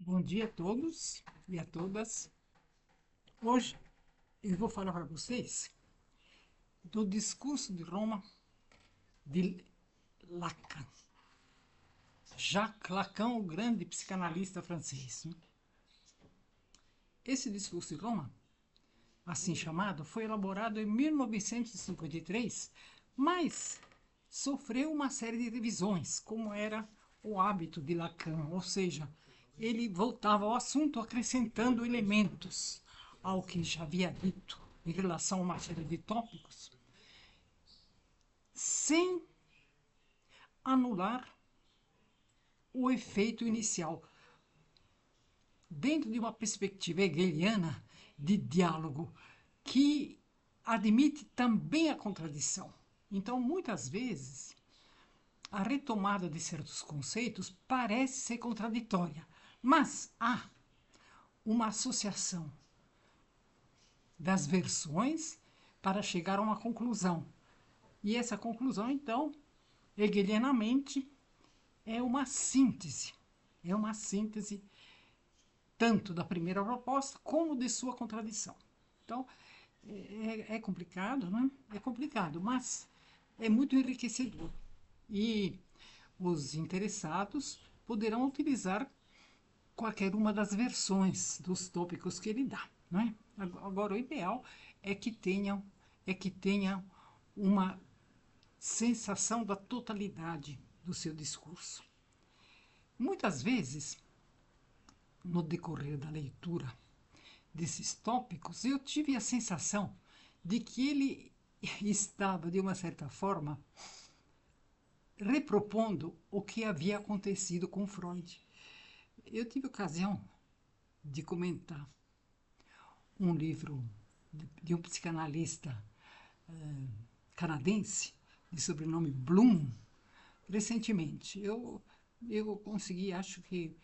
Bom dia a todos e a todas. Hoje eu vou falar para vocês do discurso de Roma de Lacan. Jacques Lacan, o grande psicanalista francês. Esse discurso de Roma, assim chamado, foi elaborado em 1953, mas sofreu uma série de revisões, como era o hábito de Lacan, ou seja, ele voltava ao assunto acrescentando elementos ao que já havia dito em relação a uma série de tópicos, sem anular o efeito inicial, dentro de uma perspectiva hegeliana de diálogo que admite também a contradição. Então, muitas vezes, a retomada de certos conceitos parece ser contraditória, mas há uma associação das versões para chegar a uma conclusão. E essa conclusão, então, hegelianamente, é uma síntese tanto da primeira proposta como de sua contradição. Então, é complicado, né? É complicado, mas é muito enriquecedor. E os interessados poderão utilizar qualquer uma das versões dos tópicos que ele dá, não é? Agora, o ideal é que tenham uma sensação da totalidade do seu discurso. Muitas vezes, no decorrer da leitura desses tópicos, eu tive a sensação de que ele estava, de uma certa forma, repropondo o que havia acontecido com Freud. Eu tive ocasião de comentar um livro de um psicanalista canadense, de sobrenome Bloom, recentemente. Eu consegui, acho que,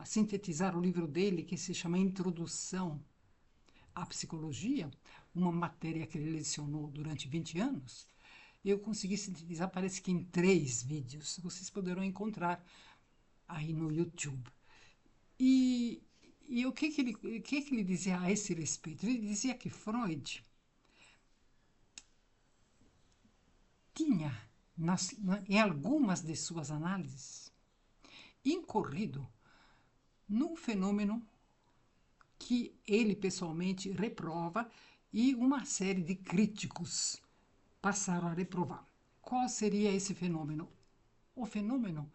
sintetizar o livro dele, que se chama Introdução à Psicologia, uma matéria que ele lecionou durante 20 anos. Eu consegui sintetizar, parece que em 3 vídeos. Vocês poderão encontrar aí no YouTube. E, e o que ele dizia a esse respeito? Ele dizia que Freud tinha, em algumas de suas análises, incorrido num fenômeno que ele pessoalmente reprova e uma série de críticos passaram a reprovar. Qual seria esse fenômeno? O fenômeno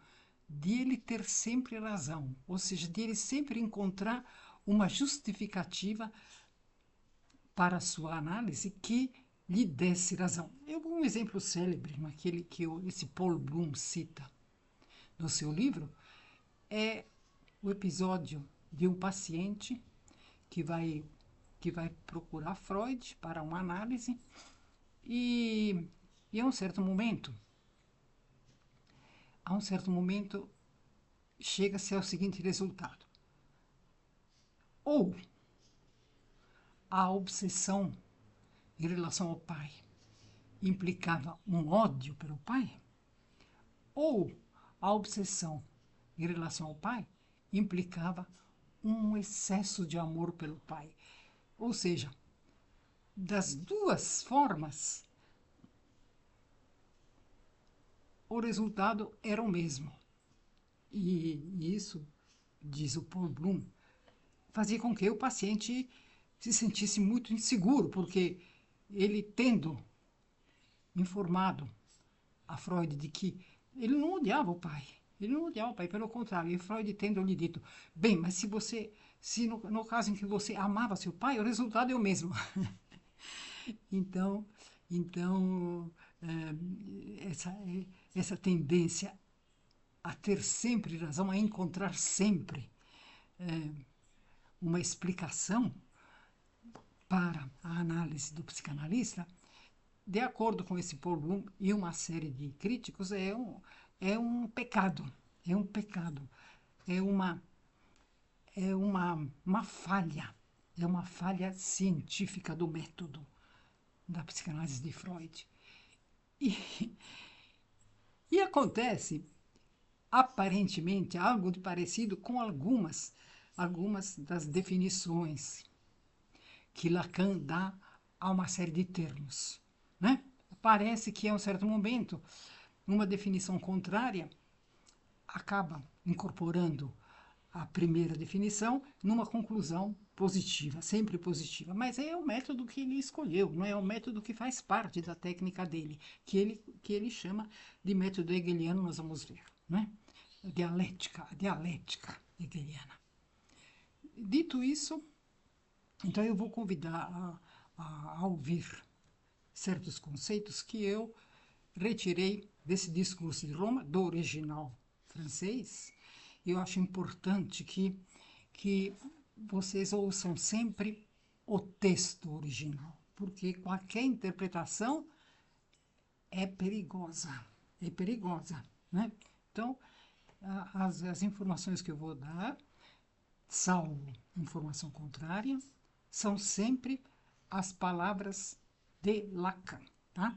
de ele ter sempre razão, ou seja, de ele sempre encontrar uma justificativa para a sua análise que lhe desse razão. Um exemplo célebre, naquele que esse Paul Bloom cita no seu livro, é o episódio de um paciente que vai, que vai procurar Freud para uma análise e, e a um certo momento, chega-se ao seguinte resultado. Ou a obsessão em relação ao pai implicava um ódio pelo pai, ou a obsessão em relação ao pai implicava um excesso de amor pelo pai. Ou seja, das duas formas, o resultado era o mesmo. E isso, diz o Paul Bloom, fazia com que o paciente se sentisse muito inseguro, porque ele, tendo informado a Freud de que ele não odiava o pai, ele não odiava o pai, pelo contrário, e Freud tendo lhe dito, bem, mas se no caso em que você amava seu pai, o resultado é o mesmo. Então, então essa tendência a ter sempre razão, a encontrar sempre uma explicação para a análise do psicanalista, de acordo com esse Paul Bloom e uma série de críticos, é um pecado. É um pecado. É uma falha. É uma falha científica do método da psicanálise de Freud. E, e acontece, aparentemente algo de parecido com algumas das definições que Lacan dá a uma série de termos, né? Parece que, a um certo momento, uma definição contrária acaba incorporando a primeira definição numa conclusão positiva, sempre positiva. Mas é o método que ele escolheu, não é o método que faz parte da técnica dele, que ele chama de método hegeliano, nós vamos ver, né? A dialética hegeliana. Dito isso, então eu vou convidar a ouvir certos conceitos que eu retirei desse discurso de Roma, do original francês. Eu acho importante que vocês ouçam sempre o texto original, porque qualquer interpretação é perigosa, né? Então, as informações que eu vou dar, salvo informação contrária, são sempre as palavras de Lacan, tá?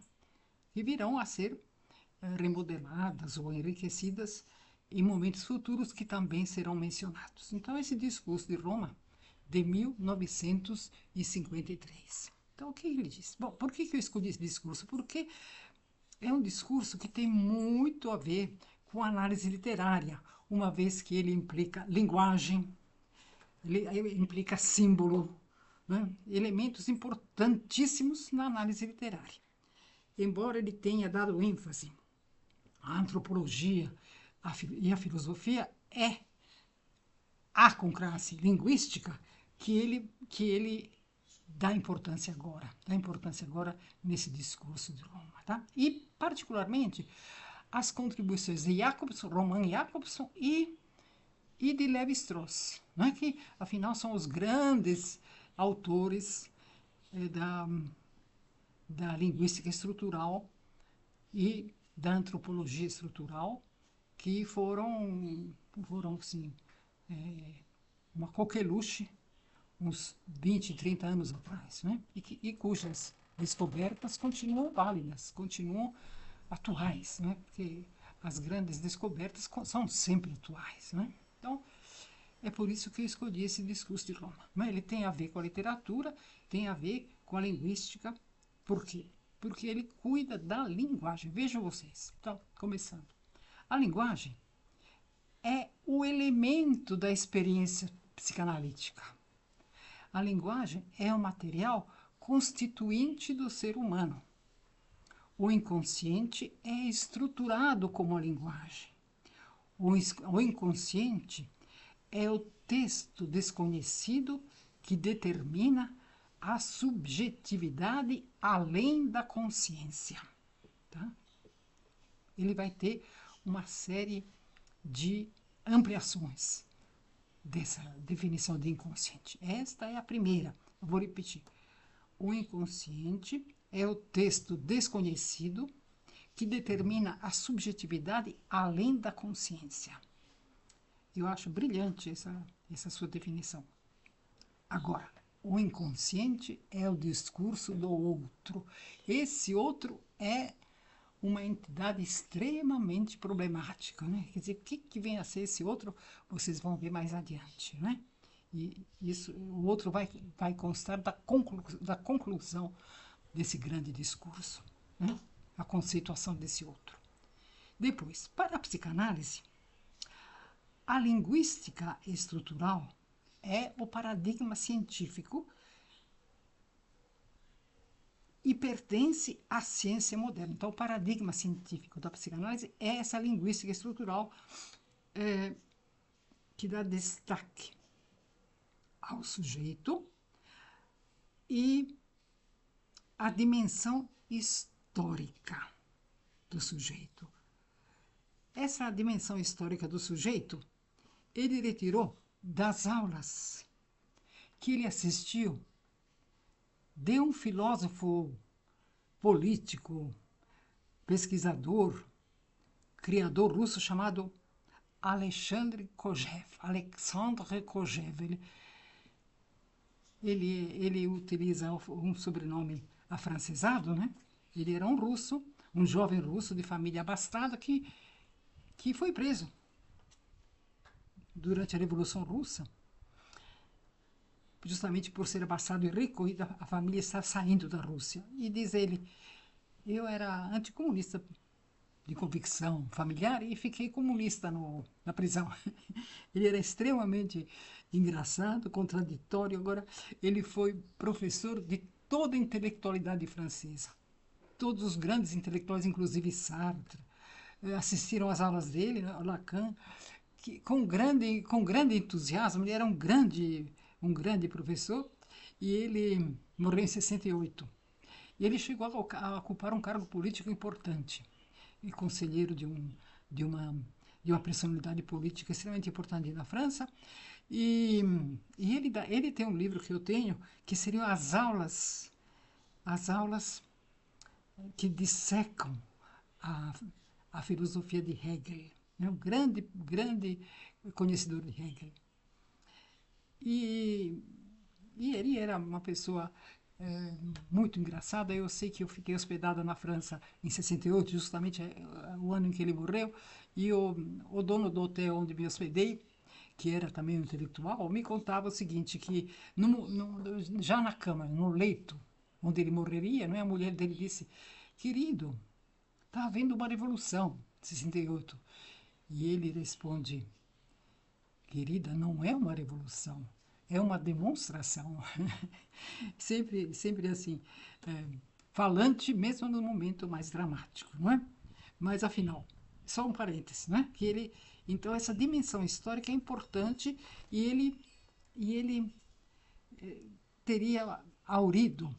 Que virão a ser remodeladas ou enriquecidas em momentos futuros que também serão mencionados. Então, esse discurso de Roma, de 1953. Então, o que ele diz? Bom, por que eu escolhi esse discurso? Porque é um discurso que tem muito a ver com análise literária, uma vez que ele implica linguagem, ele implica símbolo, né? Elementos importantíssimos na análise literária. Embora ele tenha dado ênfase à antropologia e à filosofia, é a conclasse linguística que ele dá importância agora nesse discurso de Roma, tá? E particularmente as contribuições de Roman Jakobson e de Lévi-Strauss, né? Que afinal são os grandes autores da linguística estrutural e da antropologia estrutural, que foram assim, uma coqueluche uns 20, 30 anos atrás, né? E cujas descobertas continuam válidas, continuam atuais, né? Porque as grandes descobertas são sempre atuais, né? Então, é por isso que eu escolhi esse discurso de Roma. Mas ele tem a ver com a literatura, tem a ver com a linguística. Por quê? Porque ele cuida da linguagem. Vejam vocês. Então, começando. A linguagem é o elemento da experiência psicanalítica. A linguagem é o material constituinte do ser humano. O inconsciente é estruturado como a linguagem. O inconsciente é o texto desconhecido que determina a subjetividade além da consciência. Tá? Ele vai ter uma série de ampliações dessa definição de inconsciente. Esta é a primeira. Eu vou repetir. O inconsciente é o texto desconhecido que determina a subjetividade além da consciência. Eu acho brilhante essa sua definição. Agora, o inconsciente é o discurso do outro. Esse outro é uma entidade extremamente problemática, né? Quer dizer, o que vem a ser esse outro, vocês vão ver mais adiante, né? E isso, o outro vai constar da conclusão desse grande discurso, né? A conceituação desse outro. Depois, para a psicanálise, a linguística estrutural é o paradigma científico e pertence à ciência moderna. Então, o paradigma científico da psicanálise é essa linguística estrutural que dá destaque ao sujeito e à dimensão histórica do sujeito. Essa dimensão histórica do sujeito ele retirou das aulas que ele assistiu de um filósofo político, pesquisador, criador russo chamado Alexandre Kojève. Ele utiliza um sobrenome afrancesado, né? Ele era um russo, um jovem russo de família abastada que foi preso durante a Revolução Russa, justamente por ser abastado e rico, e a família está saindo da Rússia. E diz ele, eu era anticomunista de convicção familiar e fiquei comunista na prisão. Ele era extremamente engraçado, contraditório. Agora, ele foi professor de toda a intelectualidade francesa. Todos os grandes intelectuais, inclusive Sartre, assistiram às aulas dele, Lacan, que, com grande entusiasmo. Ele era um grande professor e ele morreu em 68. E ele chegou a ocupar um cargo político importante e conselheiro de, uma, de uma personalidade política extremamente importante na França. E, ele tem um livro que eu tenho, que seriam as aulas que dissecam a, a filosofia de Hegel. É um grande conhecedor de Hegel. E, e ele era uma pessoa muito engraçada. Eu sei que eu fiquei hospedada na França em 68, justamente o ano em que ele morreu, e o dono do hotel onde me hospedei, que era também um intelectual, me contava o seguinte, que já na cama, no leito onde ele morreria, não é, a mulher dele disse, querido, está havendo uma revolução, 68. E ele responde, querida, não é uma revolução, é uma demonstração. Sempre assim, falante mesmo no momento mais dramático, não é? Mas afinal, só um parêntese, não é? Que ele, então essa dimensão histórica é importante e ele teria aurido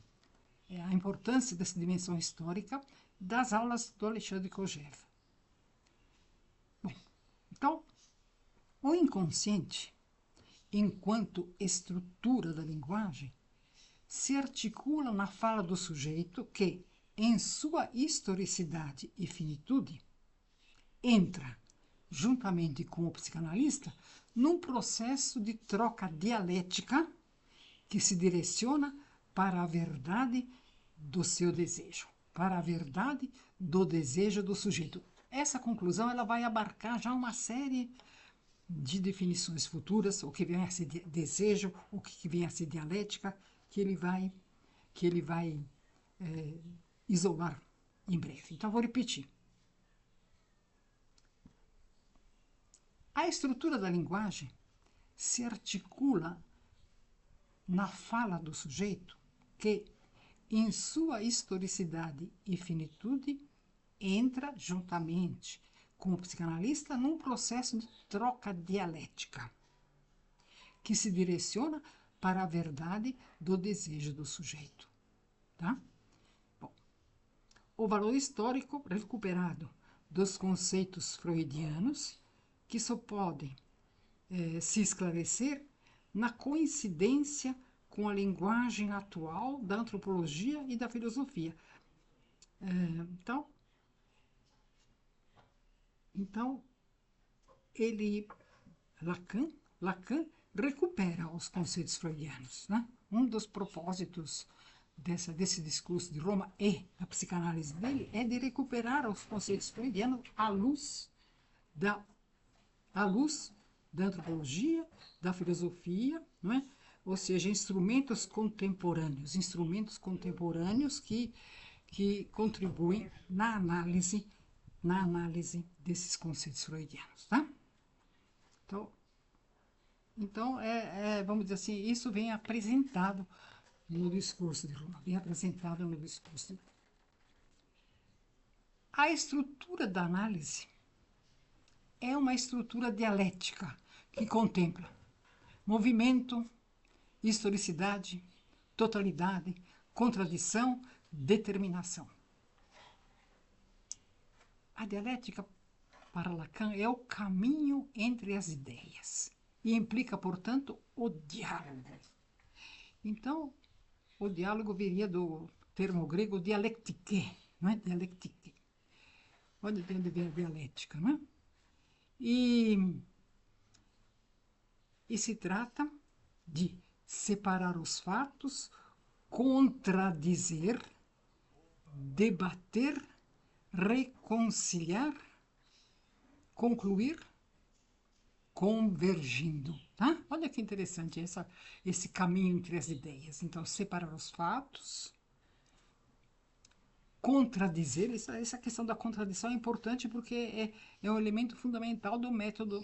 a importância dessa dimensão histórica das aulas do Alexandre Kojève. Bom, então, o inconsciente, enquanto estrutura da linguagem, se articula na fala do sujeito que, em sua historicidade e finitude, entra, juntamente com o psicanalista, num processo de troca dialética que se direciona para a verdade do seu desejo, para a verdade do desejo do sujeito. Essa conclusão ela vai abarcar já uma série de definições futuras, o que vem a ser desejo, o que vem a ser dialética, que ele vai isolar em breve. Então, vou repetir. A estrutura da linguagem se articula na fala do sujeito que, em sua historicidade e finitude, entra juntamente com o psicanalista num processo de troca dialética que se direciona para a verdade do desejo do sujeito. Tá? Bom, o valor histórico recuperado dos conceitos freudianos que só podem se esclarecer na coincidência com a linguagem atual da antropologia e da filosofia. Então Lacan recupera os conceitos freudianos. Né? Um dos propósitos desse discurso de Roma e da psicanálise dele é de recuperar os conceitos freudianos à luz da antropologia, da filosofia, não é? Ou seja, instrumentos contemporâneos que contribuem na análise desses conceitos freudianos. Tá? Então vamos dizer assim, isso vem apresentado no discurso de Roma, A estrutura da análise é uma estrutura dialética que contempla movimento, historicidade, totalidade, contradição, determinação. A dialética, para Lacan, é o caminho entre as ideias e implica, portanto, o diálogo. Então, o diálogo viria do termo grego dialektike, não é? Dialektike. Olha de onde vem a dialética, não é? E se trata de separar os fatos, contradizer, debater, reconciliar, concluir, convergindo, tá? Olha que interessante esse caminho entre as ideias. Então, separar os fatos, contradizer, essa questão da contradição é importante porque é um elemento fundamental do método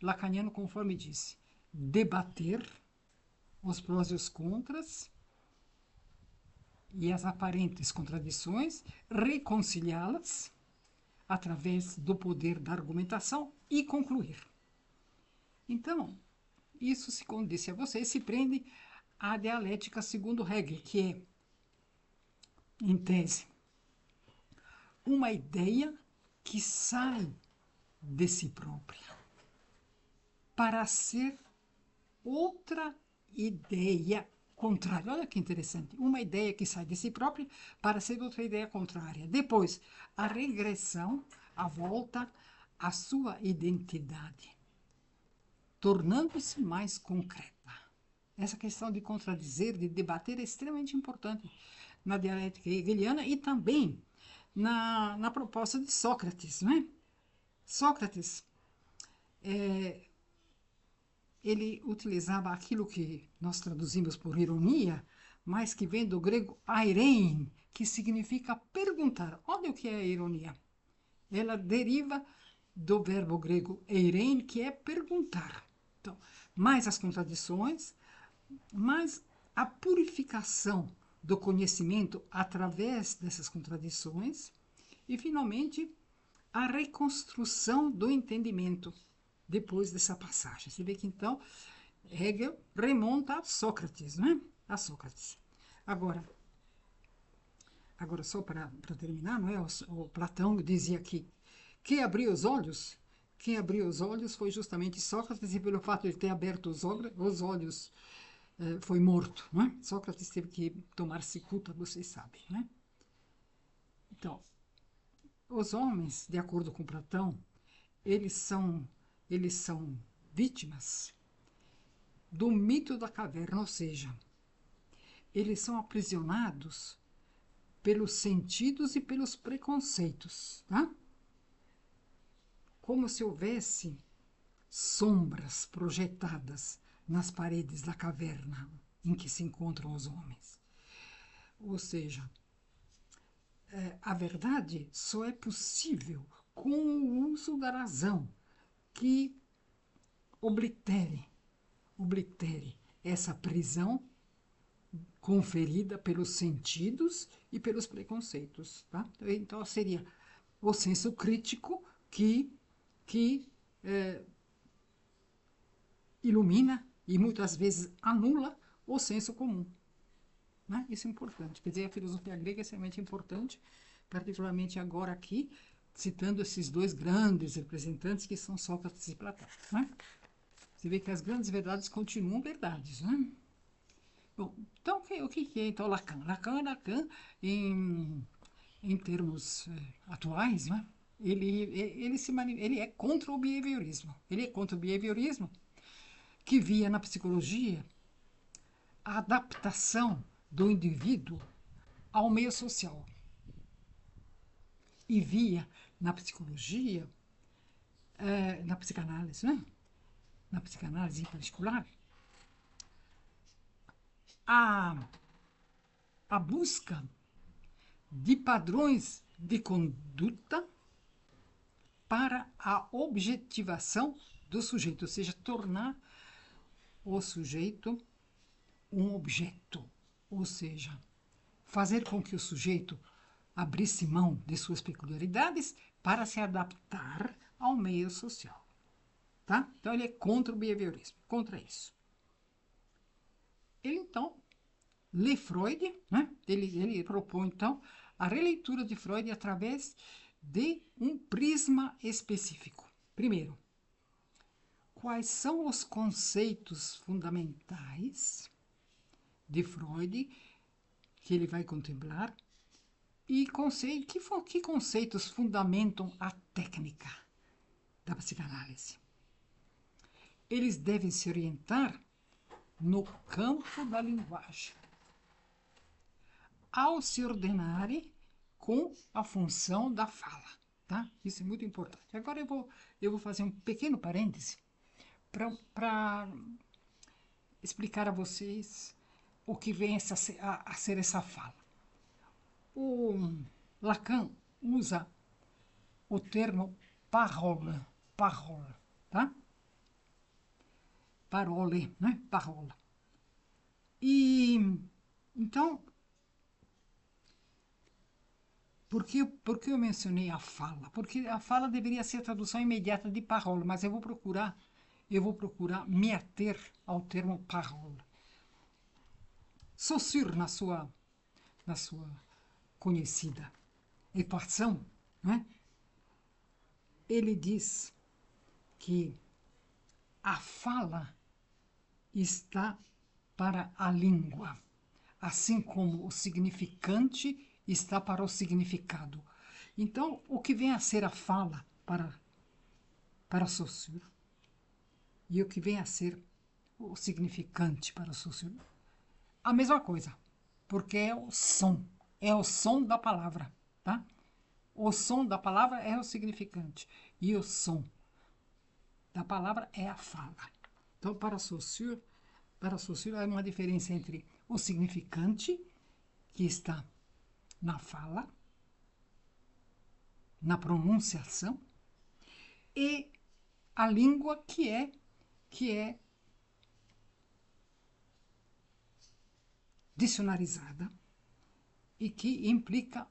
lacaniano, conforme disse. Debater os prós e os contras e as aparentes contradições, reconciliá-las através do poder da argumentação e concluir. Então, isso se condiz a você, se prende à dialética segundo Hegel, que é, em tese, uma ideia que sai de si própria para ser outra ideia contrária. Olha que interessante. Uma ideia que sai de si própria para ser outra ideia contrária. Depois, a regressão, a volta à sua identidade, tornando-se mais concreta. Essa questão de contradizer, de debater, é extremamente importante na dialética hegeliana e também na proposta de Sócrates, né? Sócrates, ele utilizava aquilo que nós traduzimos por ironia, mas que vem do grego airein, que significa perguntar. Olha o que é a ironia. Ela deriva do verbo grego eirein, que é perguntar. Então, mais as contradições, mais a purificação do conhecimento através dessas contradições e, finalmente, a reconstrução do entendimento depois dessa passagem. Você vê que, então, Hegel remonta a Sócrates, não é? A Sócrates. Agora só para terminar, não é? O Platão dizia que quem abriu os olhos foi justamente Sócrates, e pelo fato de ter aberto os olhos, foi morto, não é? Sócrates teve que tomar cicuta, vocês sabem, não é? Então, os homens, de acordo com Platão, eles são vítimas do mito da caverna, ou seja, eles são aprisionados pelos sentidos e pelos preconceitos, tá? Como se houvesse sombras projetadas nas paredes da caverna em que se encontram os homens. Ou seja, a verdade só é possível com o uso da razão, que oblitere essa prisão conferida pelos sentidos e pelos preconceitos. Tá? Então, seria o senso crítico que ilumina e muitas vezes anula o senso comum. Né? Isso é importante. Quer dizer, a filosofia grega é extremamente importante, particularmente agora aqui, citando esses dois grandes representantes que são Sócrates e Platão. Né? Você vê que as grandes verdades continuam verdades. Né? Bom, então, o que é então Lacan? Lacan, em termos atuais, né? Ele é contra o behaviorismo. Ele é contra o behaviorismo que via na psicologia a adaptação do indivíduo ao meio social. E via na psicologia, na psicanálise, né? Na psicanálise em particular, a busca de padrões de conduta para a objetivação do sujeito, ou seja, tornar o sujeito um objeto, ou seja, fazer com que o sujeito abrisse mão de suas peculiaridades para se adaptar ao meio social. Tá? Então, ele é contra o behaviorismo, contra isso. Ele, então, lê Freud, né? Ele propõe, então, a releitura de Freud através de um prisma específico. Primeiro, quais são os conceitos fundamentais de Freud que ele vai contemplar e que conceitos fundamentam a técnica da psicanálise. Eles devem se orientar no campo da linguagem, ao se ordenarem com a função da fala. Tá? Isso é muito importante. Agora eu vou fazer um pequeno parêntese para explicar a vocês o que vem a ser essa fala. O Lacan usa o termo parole, parole, tá? Parole, né? Parole. E então, por que eu mencionei a fala? Porque a fala deveria ser a tradução imediata de parole, mas eu vou procurar me ater ao termo parole. Saussure, na sua conhecida equação, né? Ele diz que a fala está para a língua, assim como o significante está para o significado. Então, o que vem a ser a fala para Saussure e o que vem a ser o significante para Saussure? A mesma coisa, porque é o som da palavra, tá? O som da palavra é o significante e o som da palavra é a fala. Então, para Saussure há uma diferença entre o significante, que está na fala, na pronunciação, e a língua que é dicionarizada e que implica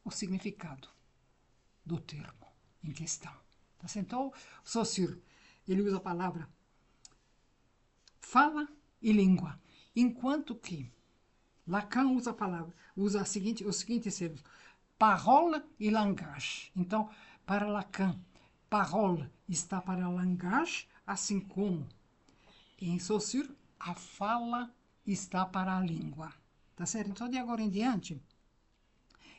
o significado do termo em questão. Tá certo? Então, Saussure, ele usa a palavra fala e língua, enquanto que Lacan usa a palavra, usa os seguintes termos, parole e langage. Então, para Lacan, parole está para a langage, assim como em Saussure, a fala está para a língua. Tá certo? Então, de agora em diante,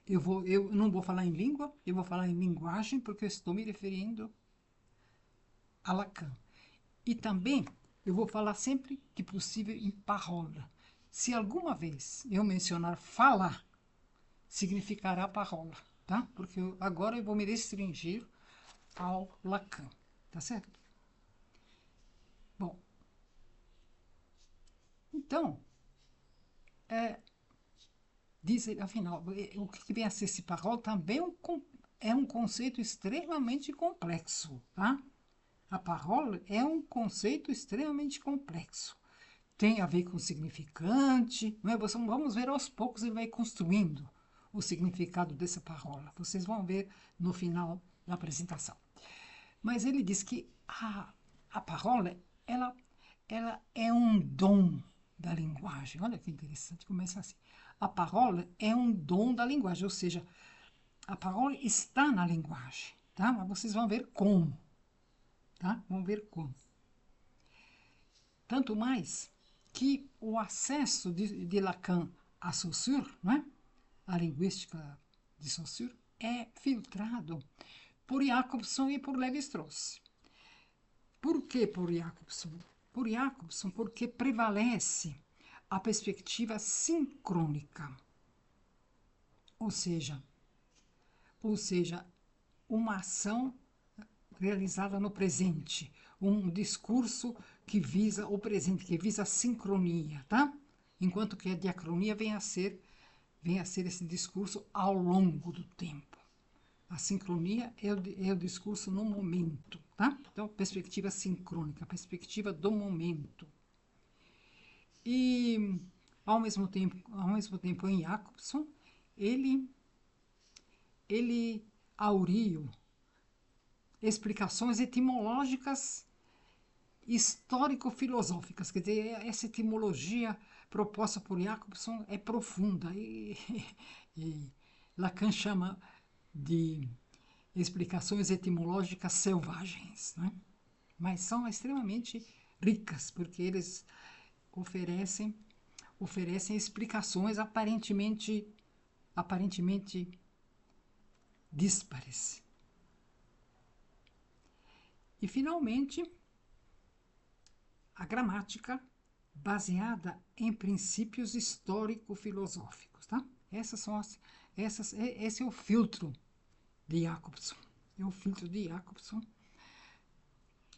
eu não vou falar em língua, eu vou falar em linguagem, porque eu estou me referindo a Lacan. E também eu vou falar sempre que possível em parole. Se alguma vez eu mencionar falar, significará parola, tá? Porque agora eu vou me restringir ao Lacan, tá certo? Bom, então, afinal, o que vem a ser esse parole também é um conceito extremamente complexo, tá? A parole é um conceito extremamente complexo. Tem a ver com significante, não é? Vamos ver aos poucos, ele vai construindo o significado dessa parola. Vocês vão ver no final da apresentação. Mas ele diz que a parola, ela é um dom da linguagem. Olha que interessante, começa assim. A parola é um dom da linguagem, ou seja, a parola está na linguagem, tá? Mas vocês vão ver como, tá? Vão ver como. Tanto mais que o acesso de Lacan a Saussure, não é? A linguística de Saussure, é filtrado por Jacobson e por Lévi-Strauss. Por que por Jacobson? Por Jacobson, porque prevalece a perspectiva sincrônica, ou seja, uma ação realizada no presente, um discurso que visa o presente, que visa a sincronia, tá? Enquanto que a diacronia vem a ser esse discurso ao longo do tempo. A sincronia é o discurso no momento, tá? Então, perspectiva sincrônica, perspectiva do momento. E, ao mesmo tempo em Jacobson, ele auriu explicações etimológicas histórico-filosóficas. Quer dizer, essa etimologia proposta por Jacobson é profunda e Lacan chama de explicações etimológicas selvagens, né? Mas são extremamente ricas, porque eles oferecem explicações aparentemente díspares. E, finalmente, a gramática baseada em princípios histórico-filosóficos, tá? Esse é o filtro de Jacobson. É o filtro de Jacobson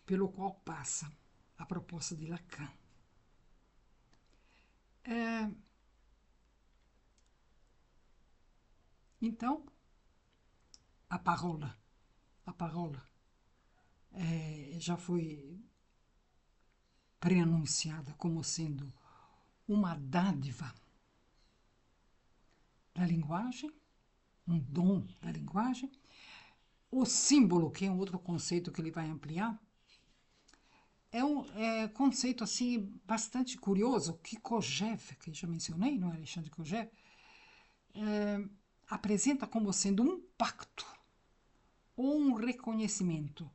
pelo qual passa a proposta de Lacan. Então, a parola já foi preanunciada como sendo uma dádiva da linguagem, um dom da linguagem. O símbolo, que é um outro conceito que ele vai ampliar, é um conceito assim bastante curioso que Kojève, que já mencionei, não é, Alexandre Kojève, apresenta como sendo um pacto ou um reconhecimento.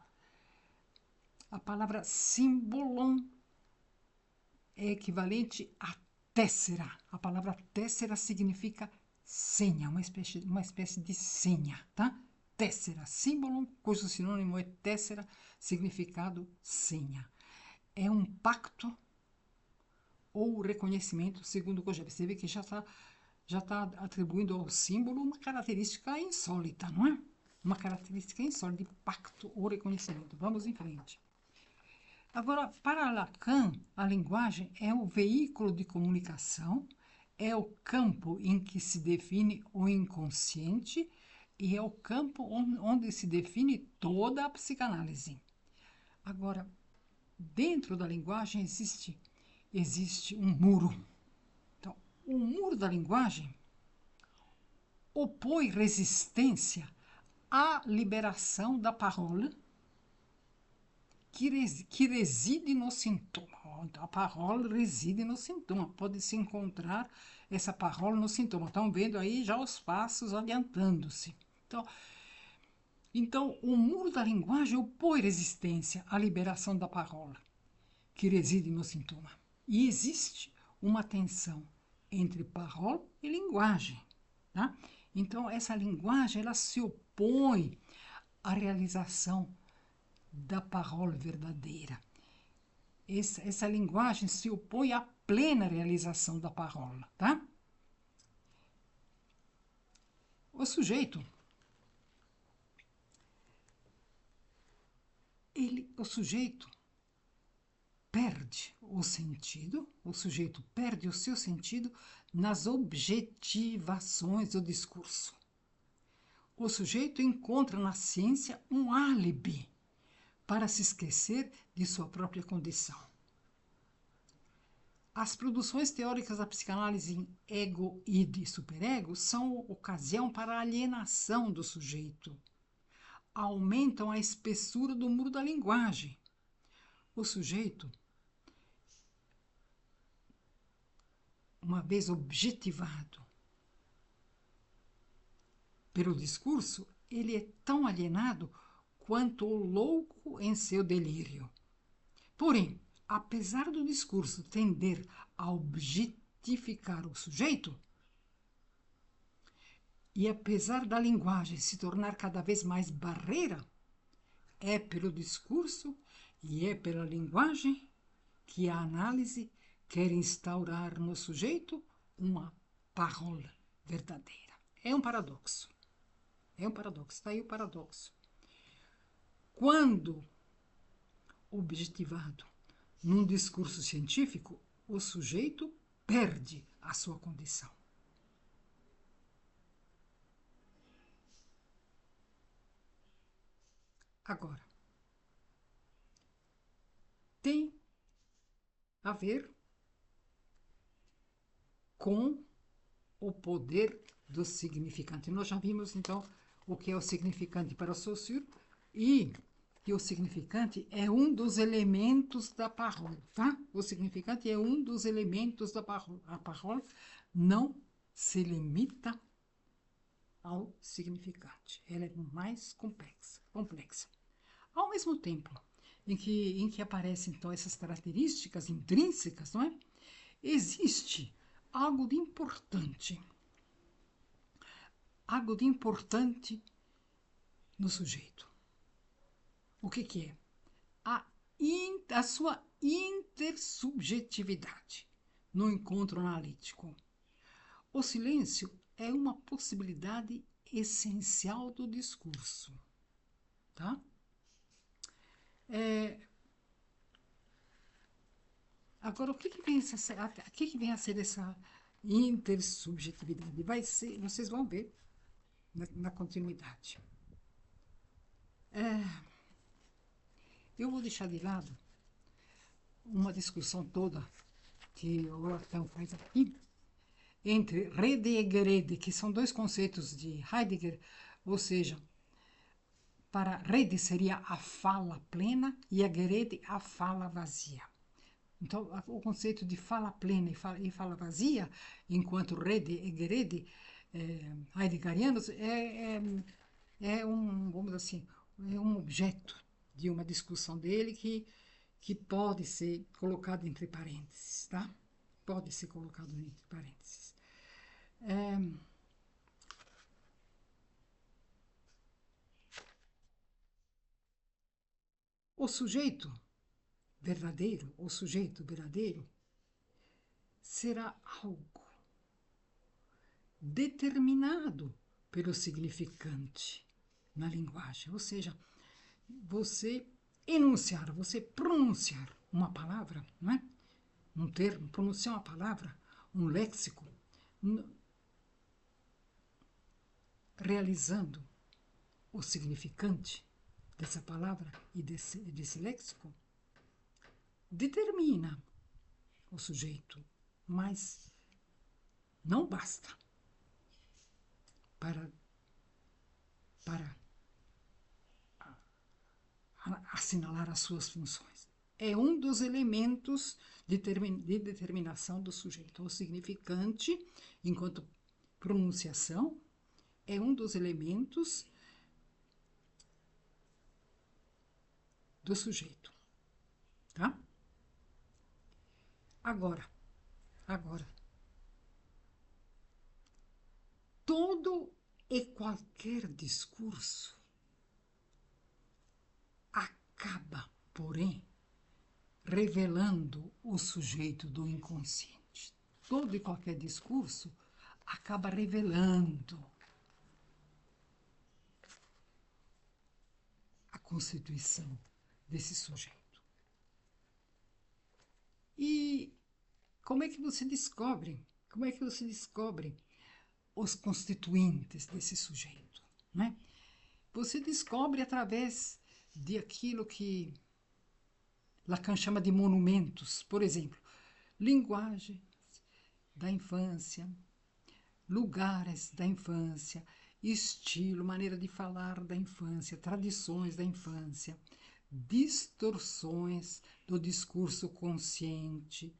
A palavra símbolo é equivalente a tessera. A palavra tessera significa senha, uma espécie de senha, tá? Tessera, símbolo, cujo sinônimo é tessera, significado senha. É um pacto ou reconhecimento, segundo Kojève. Você vê que já está atribuindo ao símbolo uma característica insólita, não é? Uma característica insólita de pacto ou reconhecimento. Vamos em frente. Agora, para Lacan, a linguagem é o veículo de comunicação, é o campo em que se define o inconsciente e é o campo onde se define toda a psicanálise. Agora, dentro da linguagem existe um muro. Então, o muro da linguagem opõe resistência à liberação da parole que reside no sintoma. A parole reside no sintoma. Pode-se encontrar essa parole no sintoma. Estão vendo aí já os passos adiantando-se. Então, o muro da linguagem opõe resistência à liberação da parole que reside no sintoma. E existe uma tensão entre parole e linguagem. Tá? Então, essa linguagem ela se opõe à realização da parole verdadeira. Essa linguagem se opõe à plena realização da parole. Tá? O sujeito perde o sentido, o sujeito perde o seu sentido nas objetivações do discurso. O sujeito encontra na ciência um álibi para se esquecer de sua própria condição. As produções teóricas da psicanálise em ego, id e superego são ocasião para a alienação do sujeito. Aumentam a espessura do muro da linguagem. O sujeito, uma vez objetivado pelo discurso, ele é tão alienado quanto o louco em seu delírio. Porém, apesar do discurso tender a objetificar o sujeito, e apesar da linguagem se tornar cada vez mais barreira, é pelo discurso e é pela linguagem que a análise quer instaurar no sujeito uma parole verdadeira. É um paradoxo. Está aí o paradoxo. Quando objetivado num discurso científico, o sujeito perde a sua condição. Agora, tem a ver com o poder do significante. Nós já vimos, então, o que é o significante para Saussure e que o significante é um dos elementos da parole, tá? O significante é um dos elementos da parole. A parole não se limita ao significante. Ela é mais complexa. Ao mesmo tempo em que aparecem, então, essas características intrínsecas, não é? Existe algo de importante no sujeito. O que é? A sua intersubjetividade no encontro analítico. O silêncio é uma possibilidade essencial do discurso. Tá? Agora, o que vem a ser essa intersubjetividade? Vai ser, vocês vão ver na continuidade. Eu vou deixar de lado uma discussão toda que o Lacan faz aqui entre Rede e Gerede, que são dois conceitos de Heidegger, ou seja, para Rede seria a fala plena e a Gerede a fala vazia. Então, o conceito de fala plena e fala vazia, enquanto Rede e Gerede heideggerianos, vamos dizer assim, é um objeto de uma discussão dele que pode ser colocado entre parênteses, tá? Pode ser colocado entre parênteses. O sujeito verdadeiro, será algo determinado pelo significante na linguagem. Ou seja, você enunciar, você pronunciar uma palavra, não é? Um termo, pronunciar uma palavra, um léxico, realizando o significante dessa palavra e desse léxico, determina o sujeito, mas não basta para assinalar as suas funções. É um dos elementos de determinação do sujeito. O significante, enquanto pronunciação, é um dos elementos do sujeito. Tá? Agora, todo e qualquer discurso acaba, porém, revelando o sujeito do inconsciente. Todo e qualquer discurso acaba revelando a constituição desse sujeito. E como é que você descobre? Como é que você descobre os constituintes desse sujeito, né? Você descobre através de aquilo que Lacan chama de monumentos, por exemplo, linguagem da infância, lugares da infância, estilo, maneira de falar da infância, tradições da infância, distorções do discurso consciente,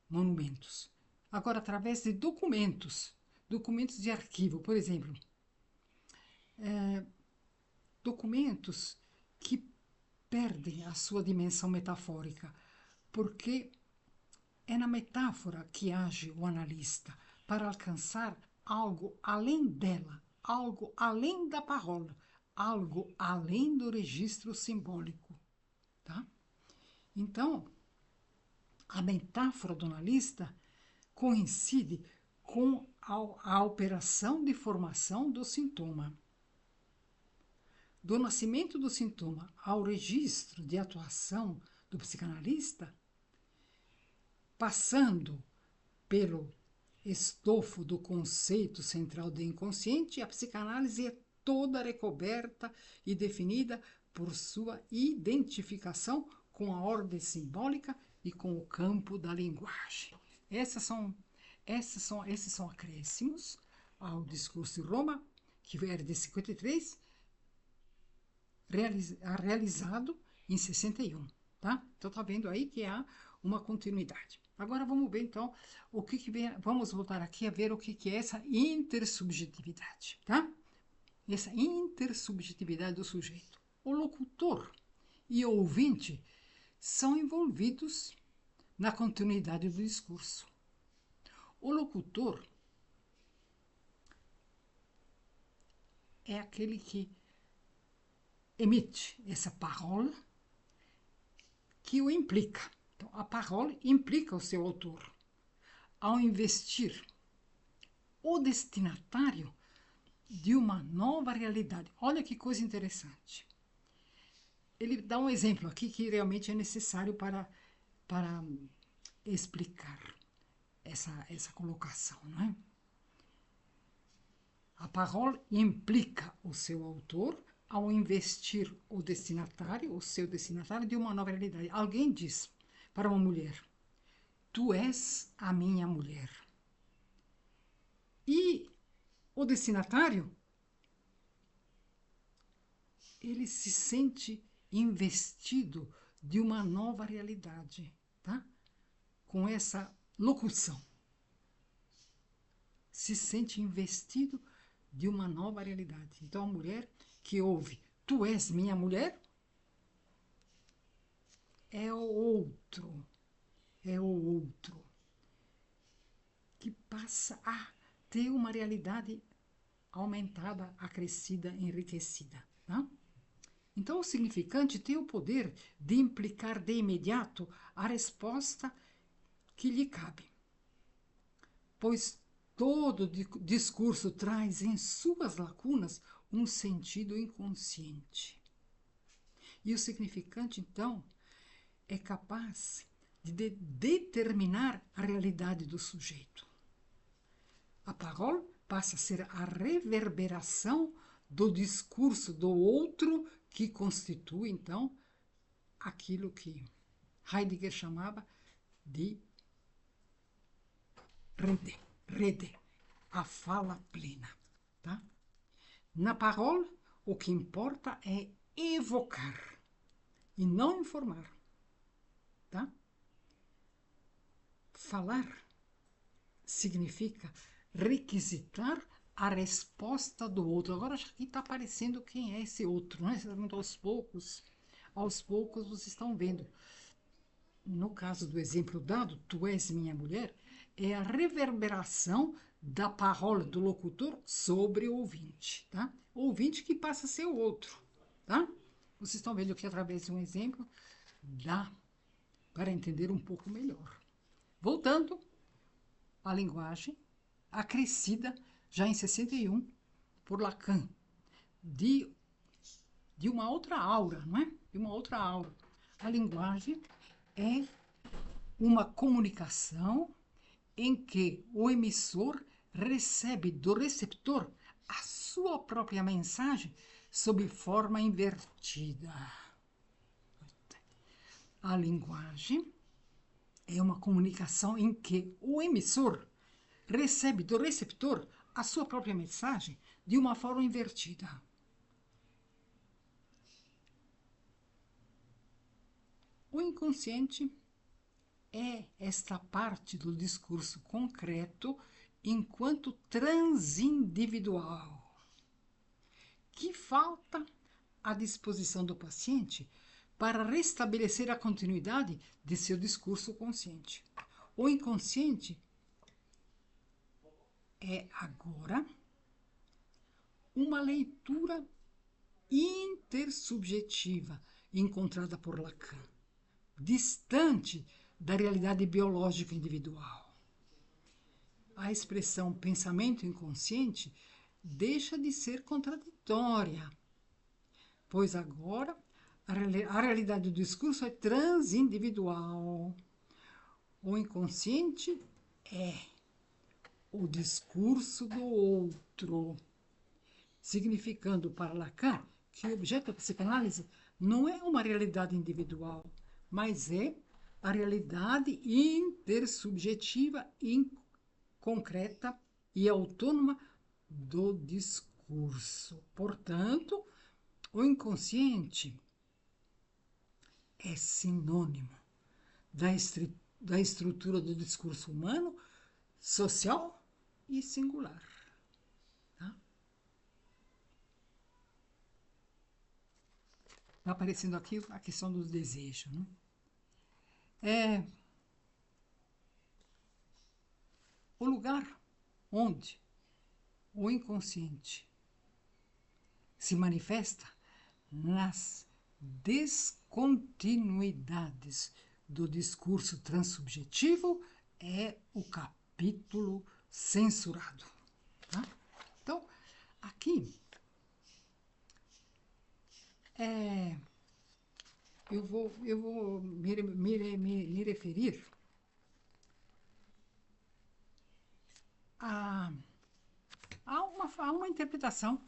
monumentos. Agora, através de documentos de arquivo, por exemplo, documentos que perdem a sua dimensão metafórica, porque é na metáfora que age o analista para alcançar algo além dela, algo além da parola, algo além do registro simbólico. Tá? Então, a metáfora do analista coincide com a operação de formação do sintoma. Do nascimento do sintoma ao registro de atuação do psicanalista, passando pelo estofo do conceito central do inconsciente, a psicanálise é toda recoberta e definida por sua identificação com a ordem simbólica e com o campo da linguagem. Esses são acréscimos ao discurso de Roma, que era de 53, realizado em 61. Tá? Então tá vendo aí que há uma continuidade. Agora vamos ver então o que vem. Vamos voltar aqui a ver o que é essa intersubjetividade, tá? Essa intersubjetividade do sujeito. O locutor e o ouvinte são envolvidos na continuidade do discurso. O locutor é aquele que emite essa parole que o implica. Então, a parole implica o seu autor. Ao investir o destinatário de uma nova realidade. Olha que coisa interessante. Ele dá um exemplo aqui que realmente é necessário para explicar essa colocação, não é? A parole implica o seu autor ao investir o seu destinatário, de uma nova realidade. Alguém diz para uma mulher: tu és a minha mulher. E o destinatário, ele se sente investido de uma nova realidade, tá? Com essa locução. Se sente investido de uma nova realidade. Então, a mulher que ouve, tu és minha mulher, é o outro, que passa a ter uma realidade aumentada, acrescida, enriquecida. Tá? Então, o significante tem o poder de implicar de imediato a resposta que lhe cabe, pois todo discurso traz em suas lacunas um sentido inconsciente. E o significante, então, é capaz de determinar a realidade do sujeito. A parole passa a ser a reverberação do discurso do outro, que constitui, então, aquilo que Heidegger chamava de rede, a fala plena. Tá? Na parole, o que importa é evocar e não informar. Tá? Falar significa requisitar a resposta do outro. Agora aqui está aparecendo quem é esse outro, né? Aos poucos vocês estão vendo. No caso do exemplo dado, tu és minha mulher, é a reverberação da parole do locutor sobre o ouvinte, tá? O ouvinte que passa a ser o outro, tá? Vocês estão vendo que através de um exemplo dá para entender um pouco melhor. Voltando à linguagem, acrescida já em 61 por Lacan, de uma outra aura, não é? De uma outra aura. A linguagem é uma comunicação em que o emissor recebe do receptor a sua própria mensagem sob forma invertida. A linguagem é uma comunicação em que o emissor recebe do receptor a sua própria mensagem de uma forma invertida. O inconsciente é esta parte do discurso concreto enquanto transindividual, que falta à disposição do paciente para restabelecer a continuidade de seu discurso consciente. O inconsciente é agora uma leitura intersubjetiva encontrada por Lacan, distante da realidade biológica individual. A expressão pensamento inconsciente deixa de ser contraditória, pois agora a realidade do discurso é transindividual. O inconsciente é o discurso do outro, significando para Lacan que o objeto da psicanálise não é uma realidade individual, mas é a realidade intersubjetiva, concreta e autônoma do discurso. Portanto, o inconsciente é sinônimo da estrutura do discurso humano, social e singular. Tá? Está aparecendo aqui a questão dos desejos. Né? O lugar onde o inconsciente se manifesta nas descontinuidades do discurso transsubjetivo é o capítulo censurado. Tá? Então, aqui eu vou me referir há, há uma interpretação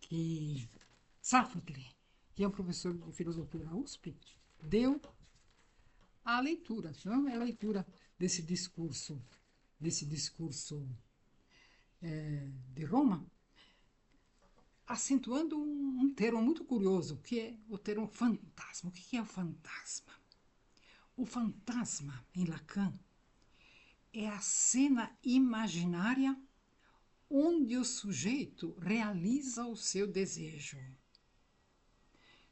que Safatli, que é um professor de filosofia da USP, deu à leitura, não é a leitura desse discurso de Roma, acentuando um termo muito curioso, que é o termo fantasma. O que é o fantasma? O fantasma, em Lacan, é a cena imaginária onde o sujeito realiza o seu desejo.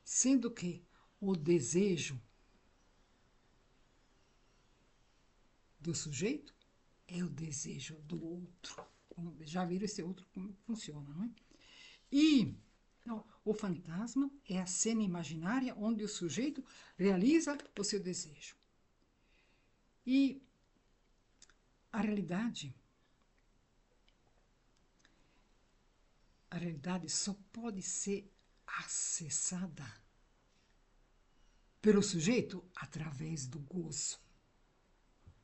Sendo que o desejo do sujeito é o desejo do outro. Já viram esse outro como funciona, não é? E então, o fantasma é a cena imaginária onde o sujeito realiza o seu desejo. E a realidade só pode ser acessada pelo sujeito através do gozo.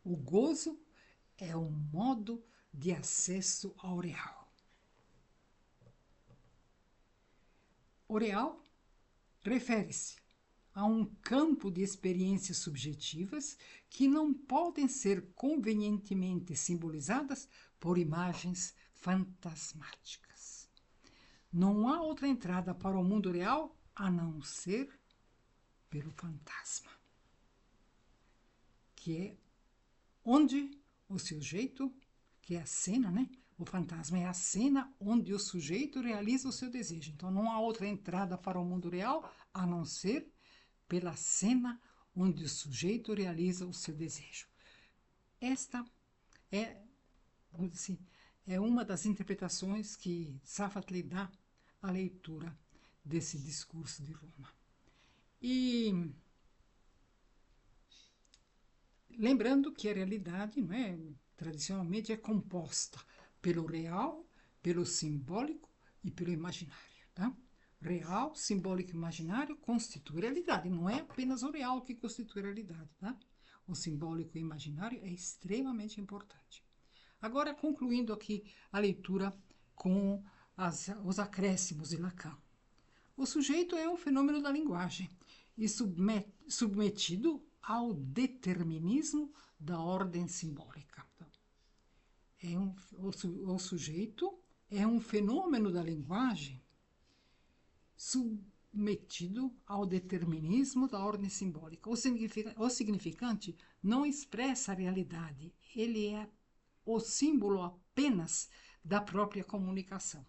O gozo é um modo de acesso ao real. O real refere-se a um campo de experiências subjetivas que não podem ser convenientemente simbolizadas por imagens fantasmáticas. Não há outra entrada para o mundo real a não ser pelo fantasma, que é onde o sujeito, que é a cena, né? O fantasma é a cena onde o sujeito realiza o seu desejo. Então, não há outra entrada para o mundo real a não ser pela cena onde o sujeito realiza o seu desejo. Esta é, vamos dizer assim, é uma das interpretações que Safatli dá à leitura desse discurso de Roma. E lembrando que a realidade, não é, tradicionalmente é composta pelo real, pelo simbólico e pelo imaginário. Tá? Real, simbólico e imaginário constituem realidade. Não é apenas o real que constitui a realidade. Tá? O simbólico e o imaginário é extremamente importante. Agora, concluindo aqui a leitura com os acréscimos de Lacan. O sujeito é um fenômeno da linguagem e submetido ao determinismo da ordem simbólica. Então, o sujeito é um fenômeno da linguagem submetido ao determinismo da ordem simbólica. O significante não expressa a realidade, ele é o símbolo apenas da própria comunicação.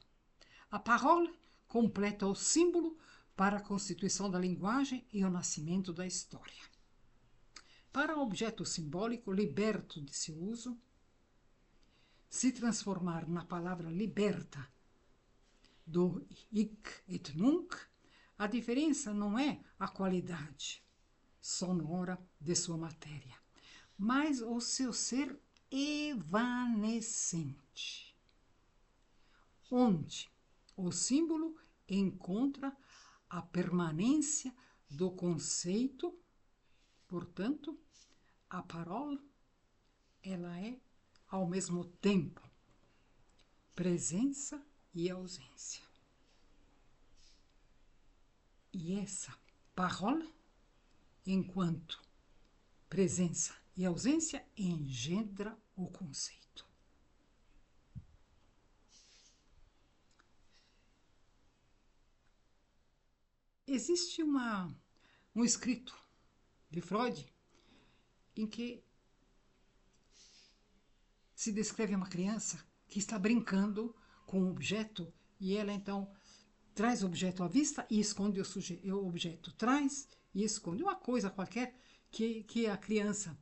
A parole completa o símbolo para a constituição da linguagem e o nascimento da história. Para o objeto simbólico liberto de seu uso, se transformar na palavra liberta do hic et nunc, a diferença não é a qualidade sonora de sua matéria, mas o seu ser evanescente, onde o símbolo encontra a permanência do conceito. Portanto, a parole, ela é, ao mesmo tempo, presença e ausência. E essa parole, enquanto presença e ausência, engendra o conceito. Existe um escrito de Freud em que se descreve uma criança que está brincando com um objeto e ela então traz o objeto à vista e esconde o objeto. Traz e esconde uma coisa qualquer que a criança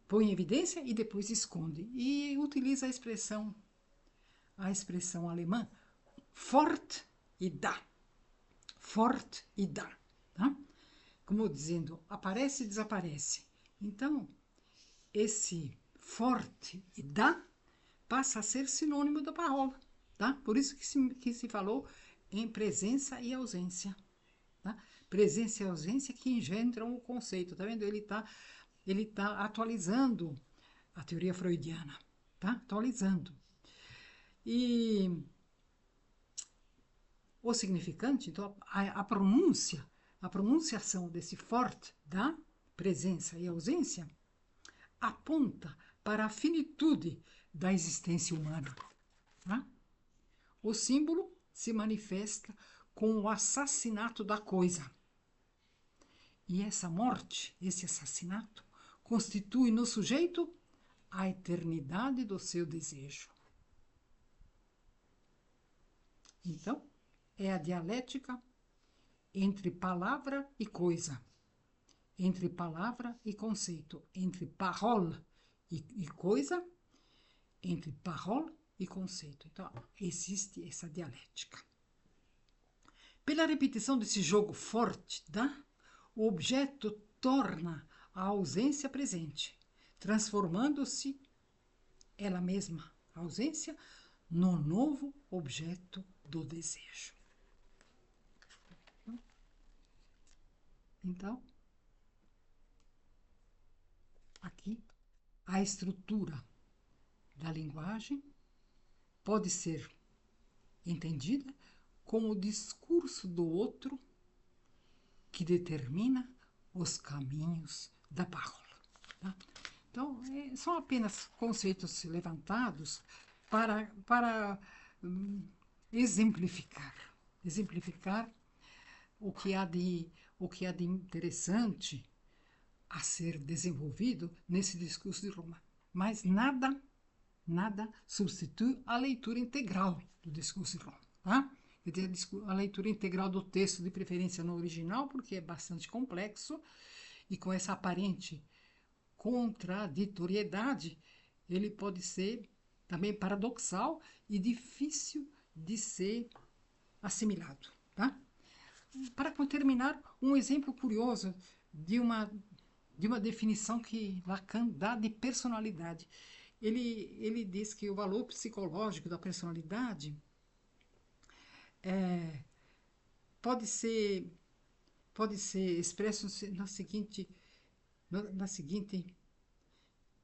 põe em evidência e depois esconde. E utiliza a expressão alemã fort e da. Fort e da. Tá? Como dizendo, aparece e desaparece. Então, esse forte e da passa a ser sinônimo da palavra. Tá? Por isso que se falou em presença e ausência. Tá? Presença e ausência que engendram o conceito. Tá vendo? Ele tá atualizando a teoria freudiana. tá? Atualizando. E o significante, então, a pronúncia, a pronunciação desse forte da presença e ausência aponta para a finitude da existência humana. Tá? O símbolo se manifesta com o assassinato da coisa. E essa morte, esse assassinato, constitui no sujeito a eternidade do seu desejo. Então, é a dialética entre palavra e coisa, entre palavra e conceito, entre parole e coisa, entre parole e conceito. Então, existe essa dialética. Pela repetição desse jogo forte, tá? O objeto torna a ausência presente, transformando-se ela mesma, a ausência, no novo objeto do desejo. Então, aqui, a estrutura da linguagem pode ser entendida como o discurso do outro que determina os caminhos da palavra. Tá? Então, são apenas conceitos levantados para exemplificar o que há de interessante a ser desenvolvido nesse discurso de Roma. Mas nada substitui a leitura integral do discurso de Roma. Tá? A leitura integral do texto, de preferência no original, porque é bastante complexo, e com essa aparente contraditoriedade, ele pode ser também paradoxal e difícil de ser assimilado. Tá? Para terminar, um exemplo curioso de uma definição que Lacan dá de personalidade. Ele diz que o valor psicológico da personalidade pode ser expresso na seguinte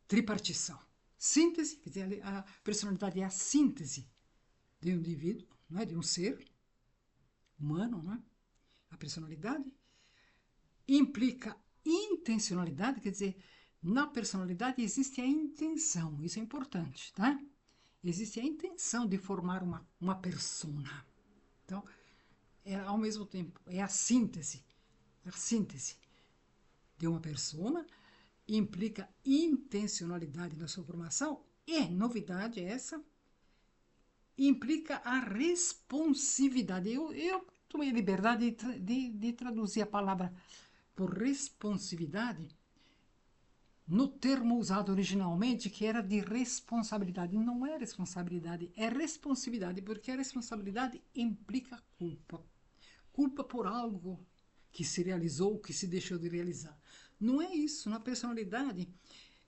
tripartição. Síntese, quer dizer, a personalidade é a síntese de um indivíduo, não é? De um ser humano, não é? A personalidade implica intencionalidade, quer dizer, na personalidade existe a intenção, isso é importante, tá? Existe a intenção de formar uma persona. Então, ao mesmo tempo, é a síntese de uma persona, implica intencionalidade na sua formação e, novidade essa, implica a responsividade. Eu tomei a liberdade de traduzir a palavra por responsividade no termo usado originalmente, que era de responsabilidade. Não é responsabilidade, é responsividade, porque a responsabilidade implica culpa. Culpa por algo que se realizou, que se deixou de realizar. Não é isso. Na personalidade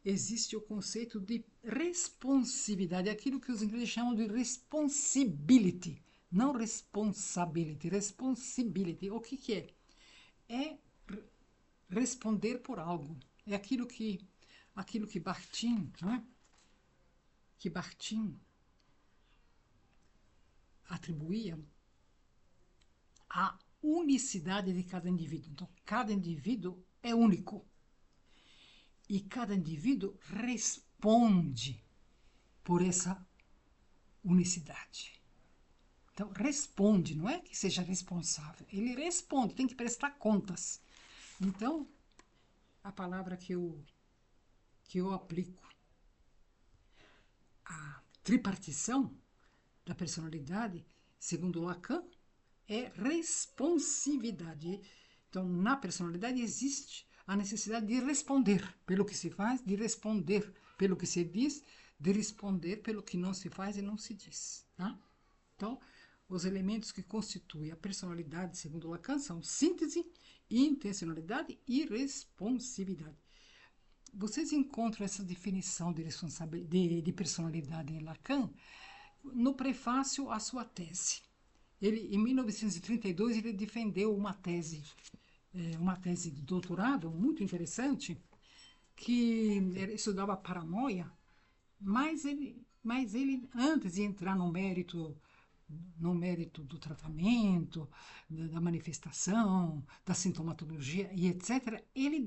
existe o conceito de responsividade, aquilo que os ingleses chamam de responsibility, não responsibility, responsibility. O que é? É responder por algo. É aquilo que Bakhtin, não é? Que Bakhtin atribuía à unicidade de cada indivíduo. Então, cada indivíduo é único. E cada indivíduo responde por essa unicidade. Então, responde, não é que seja responsável. Ele responde, tem que prestar contas. Então, a palavra que eu aplico, a tripartição da personalidade, segundo Lacan, é responsividade. Então, na personalidade existe a necessidade de responder pelo que se faz, de responder pelo que se diz, de responder pelo que não se faz e não se diz. Tá? Então, os elementos que constituem a personalidade, segundo Lacan, são síntese, intencionalidade e responsividade. Vocês encontram essa definição de personalidade em Lacan no prefácio à sua tese. Ele, em 1932, ele defendeu uma tese de doutorado muito interessante, que estudava paranoia, mas ele antes de entrar no mérito do tratamento, da manifestação, da sintomatologia e etc., ele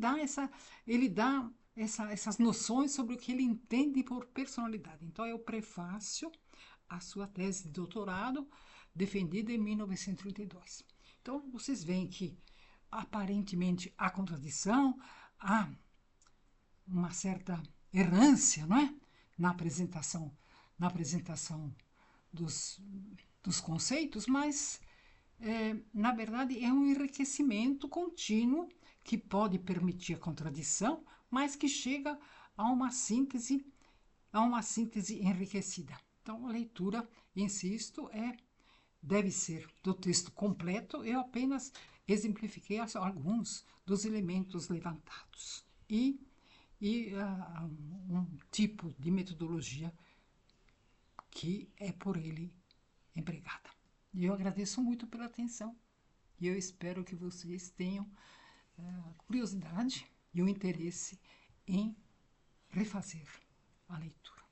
dá essas noções sobre o que ele entende por personalidade. Então, é o prefácio à sua tese de doutorado, defendida em 1932. Então, vocês veem que, aparentemente, há contradição, há uma certa errância, não é? Na apresentação dos, dos conceitos, mas, na verdade, é um enriquecimento contínuo que pode permitir a contradição, mas que chega a uma síntese enriquecida. Então, a leitura, insisto, deve ser do texto completo. Eu apenas exemplifiquei alguns dos elementos levantados um tipo de metodologia que é por ele empregada. E eu agradeço muito pela atenção e eu espero que vocês tenham curiosidade e o interesse em refazer a leitura.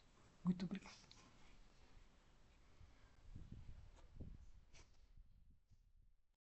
Muito obrigada.